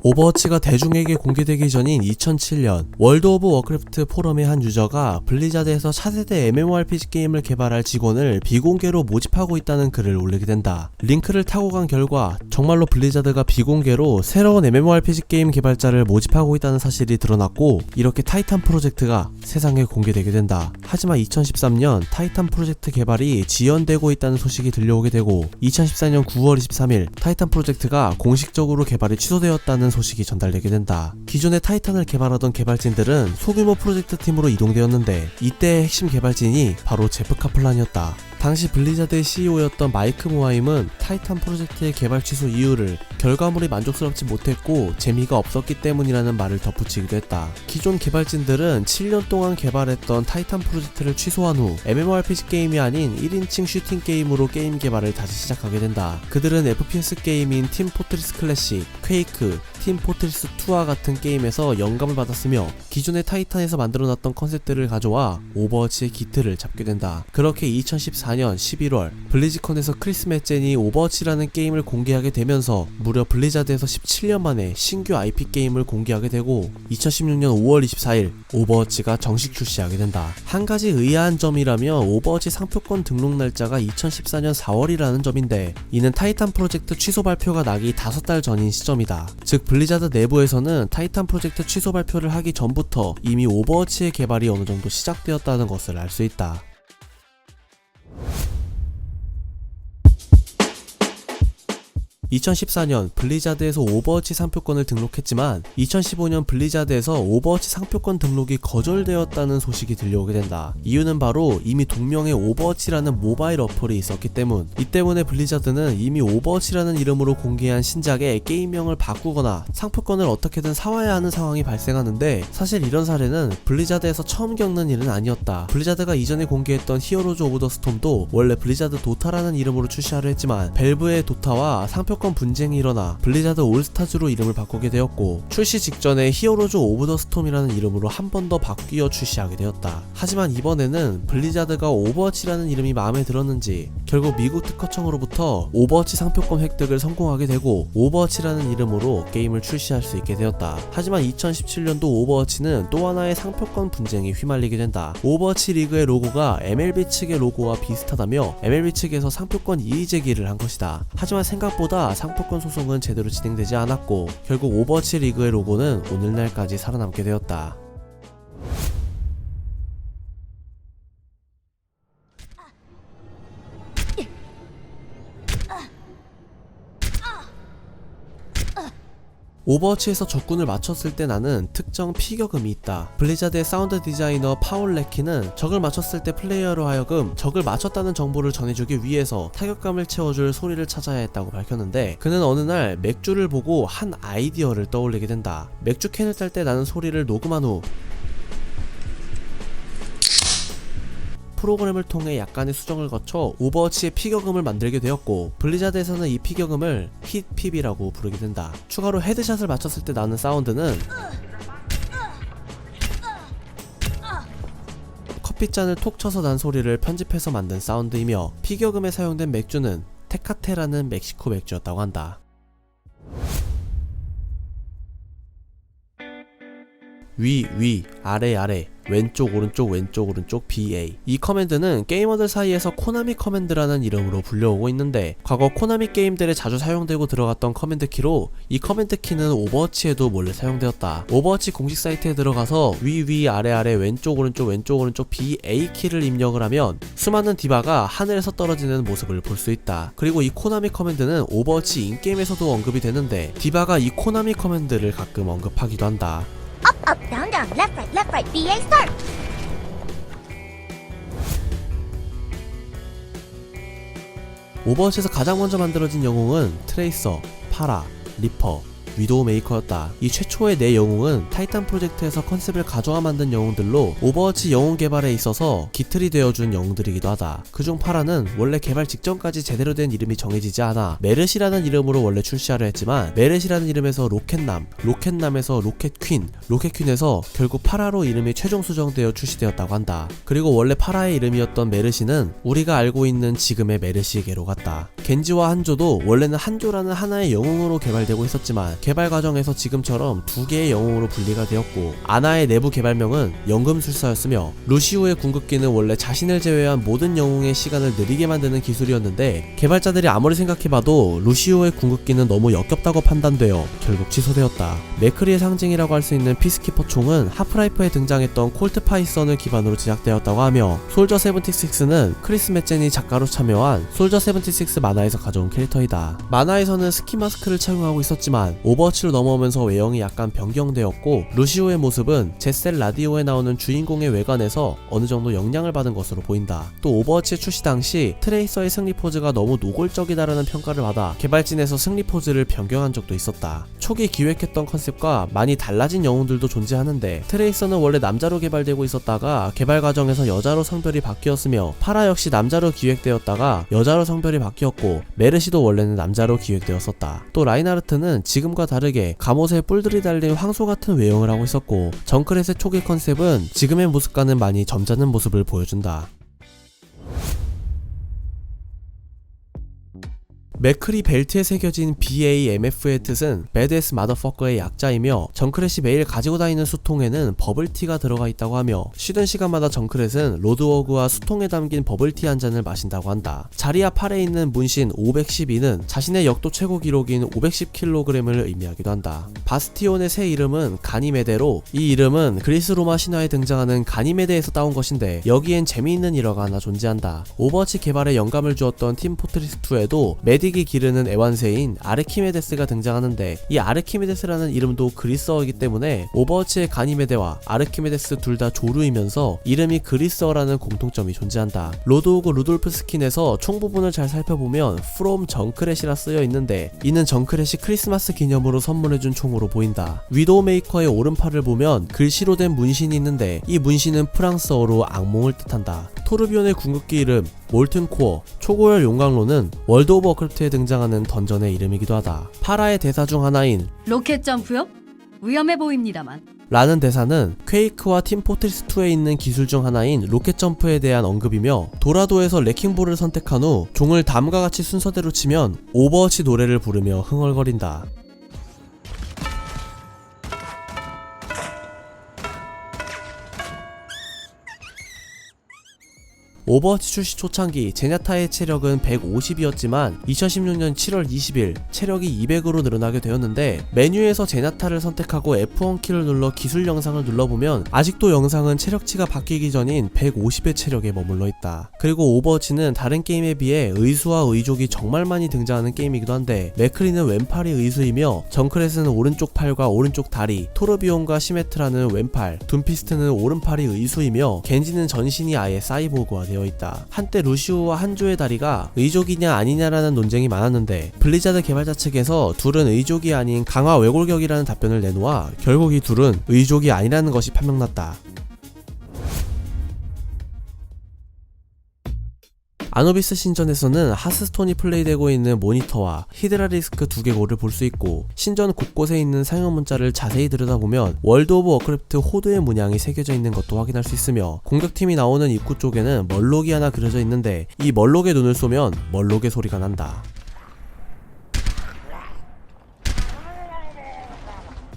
오버워치가 대중에게 공개되기 전인 2007년 월드 오브 워크래프트 포럼의 한 유저가 블리자드에서 차세대 MMORPG 게임을 개발할 직원을 비공개로 모집하고 있다는 글을 올리게 된다. 링크를 타고 간 결과 정말로 블리자드가 비공개로 새로운 MMORPG 게임 개발자를 모집하고 있다는 사실이 드러났고, 이렇게 타이탄 프로젝트가 세상에 공개되게 된다. 하지만 2013년 타이탄 프로젝트 개발이 지연되고 있다는 소식이 들려오게 되고, 2014년 9월 23일 타이탄 프로젝트가 공식적으로 개발이 취소되었다는 소식이 전달되게 된다. 기존의 타이탄을 개발하던 개발진들은 소규모 프로젝트 팀으로 이동되었는데, 이때의 핵심 개발진이 바로 제프 카플란이었다. 당시 블리자드의 CEO였던 마이크 모하임은 타이탄 프로젝트의 개발 취소 이유를 결과물이 만족스럽지 못했고 재미가 없었기 때문이라는 말을 덧붙이기도 했다. 기존 개발진들은 7년 동안 개발했던 타이탄 프로젝트를 취소한 후 MMORPG 게임이 아닌 1인칭 슈팅 게임으로 게임 개발을 다시 시작하게 된다. 그들은 FPS 게임인 팀 포트리스 클래식, 퀘이크, 팀 포트리스 2와 같은 게임에서 영감을 받았으며, 기존의 타이탄에서 만들어놨던 컨셉들을 가져와 오버워치의 기틀을 잡게 된다. 그렇게 2014년 11월 블리즈컨에서 크리스 맷젠이 오버워치라는 게임을 공개하게 되면서 무려 블리자드에서 17년 만에 신규 IP 게임을 공개하게 되고, 2016년 5월 24일 오버워치가 정식 출시하게 된다. 한 가지 의아한 점이라면 오버워치 상표권 등록 날짜가 2014년 4월이라는 점인데, 이는 타이탄 프로젝트 취소 발표가 나기 5달 전인 시점이다. 즉 블리자드 내부에서는 타이탄 프로젝트 취소 발표를 하기 전부터 이미 오버워치의 개발이 어느 정도 시작되었다는 것을 알 수 있다. 2014년 블리자드에서 오버워치 상표권을 등록했지만 2015년 블리자드에서 오버워치 상표권 등록이 거절되었다는 소식이 들려오게 된다. 이유는 바로 이미 동명의 오버워치라는 모바일 어플이 있었기 때문. 이 때문에 블리자드는 이미 오버워치라는 이름으로 공개한 신작의 게임명을 바꾸거나 상표권을 어떻게든 사와야 하는 상황이 발생하는데, 사실 이런 사례는 블리자드에서 처음 겪는 일은 아니었다. 블리자드가 이전에 공개했던 히어로즈 오브 더 스톰도 원래 블리자드 도타라는 이름으로 출시하려 했지만 벨브의 도타와 상표권 분쟁이 일어나 블리자드 올스타즈로 이름을 바꾸게 되었고, 출시 직전에 히어로즈 오브 더 스톰이라는 이름으로 한 번 더 바뀌어 출시하게 되었다. 하지만 이번에는 블리자드가 오버워치라는 이름이 마음에 들었는지 결국 미국 특허청으로부터 오버워치 상표권 획득을 성공하게 되고, 오버워치라는 이름으로 게임을 출시할 수 있게 되었다. 하지만 2017년도 오버워치는 또 하나의 상표권 분쟁에 휘말리게 된다. 오버워치 리그의 로고가 MLB 측의 로고와 비슷하다며 MLB 측에서 상표권 이의 제기를 한 것이다. 하지만 생각보다 상표권 소송은 제대로 진행되지 않았고, 결국 오버워치 리그의 로고는 오늘날까지 살아남게 되었다. 오버워치에서 적군을 맞췄을 때 나는 특정 피격음이 있다. 블리자드의 사운드 디자이너 파울 레키는 적을 맞췄을 때 플레이어로 하여금 적을 맞췄다는 정보를 전해주기 위해서 타격감을 채워줄 소리를 찾아야 했다고 밝혔는데, 그는 어느 날 맥주를 보고 한 아이디어를 떠올리게 된다. 맥주 캔을 딸 때 나는 소리를 녹음한 후 프로그램을 통해 약간의 수정을 거쳐 오버워치의 피격음을 만들게 되었고, 블리자드에서는 이 피격음을 힛핍이라고 부르게 된다. 추가로 헤드샷을 맞췄을 때 나는 사운드는 커피잔을 톡 쳐서 난 소리를 편집해서 만든 사운드이며, 피격음에 사용된 맥주는 테카테라는 멕시코 맥주였다고 한다. 위, 아래, 왼쪽 오른쪽 BA. 이 커맨드는 게이머들 사이에서 코나미 커맨드라는 이름으로 불려오고 있는데, 과거 코나미 게임들에 자주 사용되고 들어갔던 커맨드 키로 이 커맨드 키는 오버워치에도 몰래 사용되었다. 오버워치 공식 사이트에 들어가서 위, 아래, 왼쪽 오른쪽 BA 키를 입력을 하면 수많은 디바가 하늘에서 떨어지는 모습을 볼 수 있다. 그리고 이 코나미 커맨드는 오버워치 인게임에서도 언급이 되는데, 디바가 이 코나미 커맨드를 가끔 언급하기도 한다. Up, down, left, right, BA start! 오버워치에서 가장 먼저 만들어진 영웅은 트레이서, 파라, 리퍼, 위도우 메이커였다. 이 최초의 4영웅은 타이탄 프로젝트에서 컨셉을 가져와 만든 영웅들로 오버워치 영웅 개발에 있어서 기틀이 되어준 영웅들이기도 하다. 그중 파라는 원래 개발 직전까지 제대로 된 이름이 정해지지 않아 메르시라는 이름으로 원래 출시하려 했지만, 메르시라는 이름에서 로켓남에서 로켓퀸, 로켓퀸에서 결국 파라로 이름이 최종 수정되어 출시되었다고 한다. 그리고 원래 파라의 이름이었던 메르시는 우리가 알고 있는 지금의 메르시에게로 갔다. 겐지와 한조도 원래는 한조라는 하나의 영웅으로 개발되고 있었지만 개발 과정에서 지금처럼 두 개의 영웅으로 분리가 되었고, 아나의 내부 개발명은 연금술사였으며 루시오의 궁극기는 원래 자신을 제외한 모든 영웅의 시간을 느리게 만드는 기술이었는데, 개발자들이 아무리 생각해봐도 루시오의 궁극기는 너무 역겹다고 판단되어 결국 취소되었다. 맥크리의 상징이라고 할 수 있는 피스키퍼 총은 하프라이프에 등장했던 콜트 파이썬을 기반으로 제작되었다고 하며, 솔저 76는 크리스 맷젠이 작가로 참여한 솔저 76 만화에서 가져온 캐릭터이다. 만화에서는 스키 마스크를 착용하고 있었지만 오버워치로 넘어오면서 외형이 약간 변경되었고, 루시오의 모습은 제셀 라디오에 나오는 주인공의 외관에서 어느 정도 영향을 받은 것으로 보인다. 또 오버워치 출시 당시 트레이서의 승리 포즈가 너무 노골적이다라는 평가를 받아 개발진에서 승리 포즈를 변경한 적도 있었다. 초기 기획했던 컨셉과 많이 달라진 영웅들도 존재하는데, 트레이서는 원래 남자로 개발되고 있었다가 개발 과정에서 여자로 성별이 바뀌었으며, 파라 역시 남자로 기획되었다가 여자로 성별이 바뀌었고, 메르시도 원래는 남자로 기획되었었다. 또 라인하르트는 지금과 다르게 갑옷에 뿔들이 달린 황소 같은 외형을 하고 있었고, 정크렛의 초기 컨셉은 지금의 모습과는 많이 점잖은 모습을 보여준다. 맥크리 벨트에 새겨진 BAMF의 뜻은 Badass Motherfucker의 약자이며, 정크렛이 매일 가지고 다니는 수통에는 버블티가 들어가 있다고 하며, 쉬는 시간마다 정크렛은 로드워그와 수통에 담긴 버블티 한 잔을 마신다고 한다. 자리 앞 팔에 있는 문신 512는 자신의 역도 최고 기록인 510kg을 의미하기도 한다. 바스티온의 새 이름은 가니메데로, 이 이름은 그리스 로마 신화에 등장하는 가니메데에서 따온 것인데, 여기엔 재미있는 일화가 하나 존재한다. 오버워치 개발에 영감을 주었던 팀 포트리스2에도 메딕이 기르는 애완새인 아르키메데스가 등장하는데, 이 아르키메데스라는 이름도 그리스어이기 때문에 오버워치의 가니메데와 아르키메데스 둘 다 조류이면서 이름이 그리스어라는 공통점이 존재한다. 로드오그 루돌프 스킨에서 총 부분을 잘 살펴보면 From 정크렛이라 쓰여 있는데, 이는 정크렛이 크리스마스 기념으로 선물해준 총으로 보인다. 위도우메이커의 오른팔을 보면 글씨로 된 문신이 있는데, 이 문신은 프랑스어로 악몽을 뜻한다. 토르비온의 궁극기 이름 몰튼코어, 초고열 용광로는 월드 오브 워크래프트에 등장하는 던전의 이름이기도 하다. 파라의 대사 중 하나인 로켓 점프요? 위험해 보입니다만. 라는 대사는 퀘이크와 팀 포트리스2에 있는 기술 중 하나인 로켓 점프에 대한 언급이며, 도라도에서 레킹볼을 선택한 후 종을 다음과 같이 순서대로 치면 오버워치 노래를 부르며 흥얼거린다. 오버워치 출시 초창기 제냐타의 체력은 150이었지만 2016년 7월 20일 체력이 200으로 늘어나게 되었는데, 메뉴에서 제냐타를 선택하고 F1 키를 눌러 기술 영상을 눌러보면 아직도 영상은 체력치가 바뀌기 전인 150의 체력에 머물러 있다. 그리고 오버워치는 다른 게임에 비해 의수와 의족이 정말 많이 등장하는 게임이기도 한데, 맥크리는 왼팔이 의수이며, 정크렛은 오른쪽 팔과 오른쪽 다리, 토르비온과 시메트라는 왼팔, 둠피스트는 오른팔이 의수이며, 겐지는 전신이 아예 사이보그화 되어 있다. 한때 루시오와 한조의 다리가 의족이냐 아니냐라는 논쟁이 많았는데, 블리자드 개발자 측에서 둘은 의족이 아닌 강화 외골격이라는 답변을 내놓아 결국 이 둘은 의족이 아니라는 것이 판명났다. 아노비스 신전에서는 하스스톤이 플레이되고 있는 모니터와 히드라리스크 2개골을 볼 수 있고, 신전 곳곳에 있는 상용 문자를 자세히 들여다보면 월드 오브 워크래프트 호드의 문양이 새겨져 있는 것도 확인할 수 있으며, 공격팀이 나오는 입구 쪽에는 멀록이 하나 그려져 있는데, 이 멀록에 눈을 쏘면 멀록의 소리가 난다.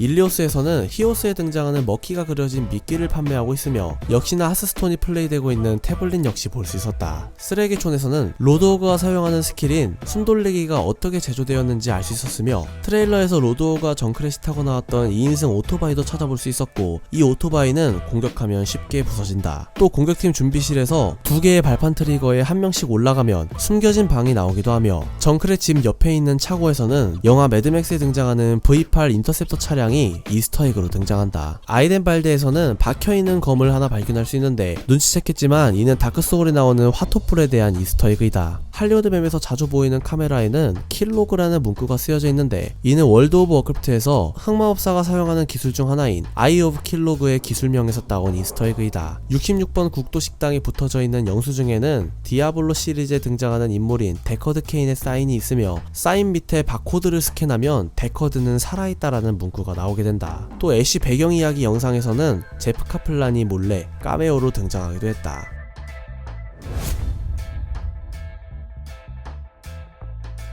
일리오스에서는 히오스에 등장하는 먹기가 그려진 미끼를 판매하고 있으며, 역시나 하스스톤이 플레이되고 있는 태블릿 역시 볼 수 있었다. 쓰레기촌에서는 로드오그가 사용하는 스킬인 숨돌리기가 어떻게 제조되었는지 알 수 있었으며, 트레일러에서 로드오그가 정크렛이 타고 나왔던 2인승 오토바이도 찾아볼 수 있었고, 이 오토바이는 공격하면 쉽게 부서진다. 또 공격팀 준비실에서 2개의 발판 트리거에 한 명씩 올라가면 숨겨진 방이 나오기도 하며, 정크렛 집 옆에 있는 차고에서는 영화 매드맥스에 등장하는 V8 인터셉터 차량 이스터에그로 등장한다. 아이덴발드에서는 박혀있는 검을 하나 발견할 수 있는데, 눈치챘겠지만 이는 다크소울에 나오는 화토풀에 대한 이스터에그이다. 할리우드 맵에서 자주 보이는 카메라에는 킬로그라는 문구가 쓰여져 있는데, 이는 월드 오브 워크래프트에서 흑마법사가 사용하는 기술 중 하나인 아이 오브 킬로그의 기술명에서 따온 이스터에그이다. 66번 국도 식당에 붙어져 있는 영수증에는 디아블로 시리즈에 등장하는 인물인 데커드 케인의 사인이 있으며, 사인 밑에 바코드를 스캔하면 데커드는 살아있다라는 문구가 나오게 된다. 또 애쉬 배경 이야기 영상에서는 제프 카플란이 몰래 카메오로 등장하기도 했다.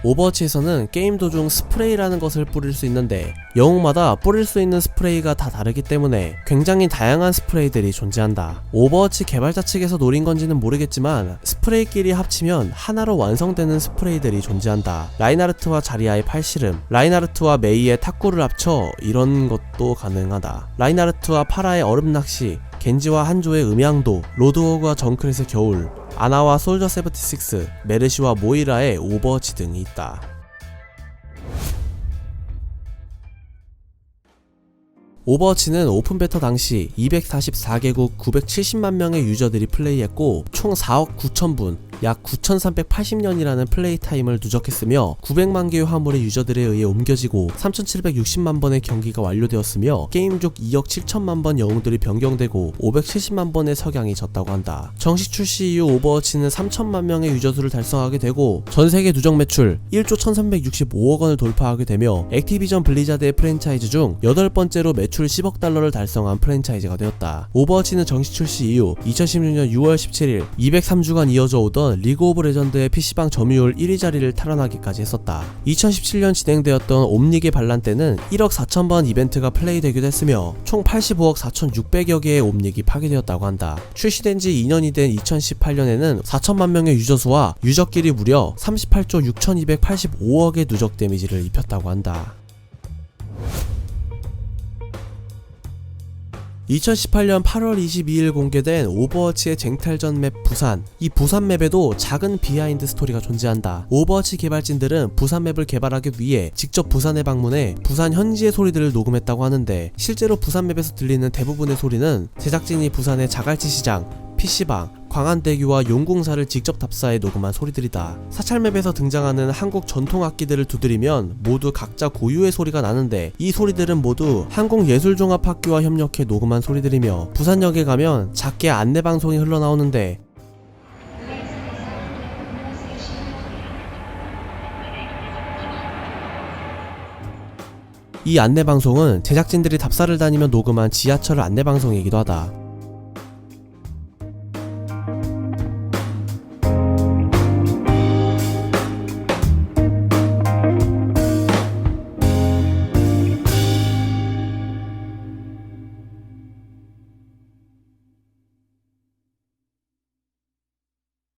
오버워치에서는 게임 도중 스프레이라는 것을 뿌릴 수 있는데 영웅마다 뿌릴 수 있는 스프레이가 다 다르기 때문에 굉장히 다양한 스프레이들이 존재한다. 오버워치 개발자 측에서 노린 건지는 모르겠지만 스프레이끼리 합치면 하나로 완성되는 스프레이들이 존재한다. 라인하르트와 자리아의 팔씨름, 라인하르트와 메이의 탁구를 합쳐 이런 것도 가능하다. 라인하르트와 파라의 얼음낚시, 겐지와 한조의 음향도, 로드호그와 정크렛의 겨울, 아나와 솔저 76, 메르시와 모이라의 오버워치 등이 있다. 오버워치는 오픈 베타 당시 244개국 970만 명의 유저들이 플레이했고 총 4억 9천 분, 약 9380년이라는 플레이 타임을 누적했으며 900만 개의 화물이 유저들에 의해 옮겨지고 3760만 번의 경기가 완료되었으며 게임 중 2억 7천만 번 영웅들이 변경되고 570만 번의 석양이 졌다고 한다. 정식 출시 이후 오버워치는 3천만 명의 유저 수를 달성하게 되고 전세계 누적 매출 1조 1365억 원을 돌파하게 되며 액티비전 블리자드의 프랜차이즈 중 8번째로 매출 10억 달러를 달성한 프랜차이즈가 되었다. 오버워치는 정식 출시 이후 2016년 6월 17일 203주간 이어져 오던 리그 오브 레전드의 PC방 점유율 1위 자리를 탈환하기까지 했었다. 2017년 진행되었던 옴닉의 반란 때는 1억 4천번 이벤트가 플레이되기도 했으며 총 85억 4,600여 개의 옴닉이 파괴되었다고 한다. 출시된 지 2년이 된 2018년에는 4천만 명의 유저 수와 유저끼리 무려 38조 6,285억의 누적 데미지를 입혔다고 한다. 2018년 8월 22일 공개된 오버워치의 쟁탈전 맵 부산. 이 부산 맵에도 작은 비하인드 스토리가 존재한다. 오버워치 개발진들은 부산 맵을 개발하기 위해 직접 부산에 방문해 부산 현지의 소리들을 녹음했다고 하는데 실제로 부산 맵에서 들리는 대부분의 소리는 제작진이 부산의 자갈치 시장, PC방, 광안대교와 용궁사를 직접 답사해 녹음한 소리들이다. 사찰맵에서 등장하는 한국 전통 악기들을 두드리면 모두 각자 고유의 소리가 나는데 이 소리들은 모두 한국예술종합학교와 협력해 녹음한 소리들이며 부산역에 가면 작게 안내방송이 흘러나오는데 이 안내방송은 제작진들이 답사를 다니며 녹음한 지하철 안내방송이기도 하다.